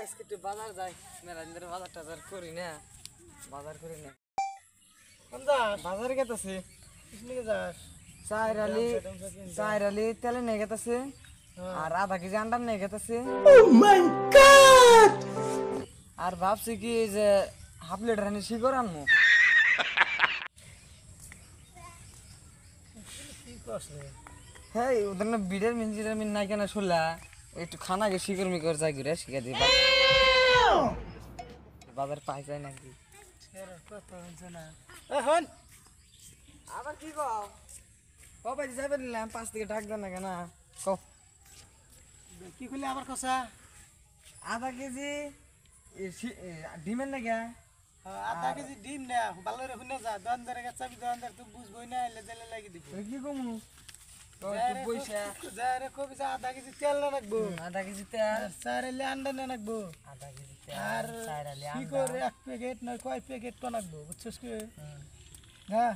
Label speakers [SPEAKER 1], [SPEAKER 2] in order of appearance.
[SPEAKER 1] আজকে একটু বাজার যাই, মেলা দিন ধরে বাজার টাজার করি না, বাজার করি না। বাজারে গেতেছি, চার আলি তেলে নিয়ে গেতেছে, আর আধা কেজি আন্ডা নিয়ে গেতেছে। আর ভাবছি কি যে হাফ লিটার হানি শিকড় আনবো। হ্যাঁ ওদের না বিডের মিন নাই কেন শুনলা, একটু খানা গে শিকড় মিকর যাই ঘুরে শিখে দিই বাজার পাই যায় নাকি। এখন আবার কি কও বাবা যাবে নিলাম 5 থেকে ডাক দেন না কেন কও কি করলে আবার কষা আধা কেজি ডিমের না গে
[SPEAKER 2] আধা কেজি ডিম না ভালো রে শুনে যা দোকানদারের কাছে চাবি দোকানদার তুই বুঝবই না এলে জেলে লাগি দিব
[SPEAKER 1] কি কমু পয়সা
[SPEAKER 2] যারে কবি যা আধা কেজি তেল না রাখবো
[SPEAKER 1] আধা কেজি তেল
[SPEAKER 2] 4 এলে আন্ডা না রাখবো
[SPEAKER 1] আধা কেজি
[SPEAKER 2] আর কি করে এক প্যাকেট না কয় প্যাকেট তো রাখবো বুঝছস কি হ্যাঁ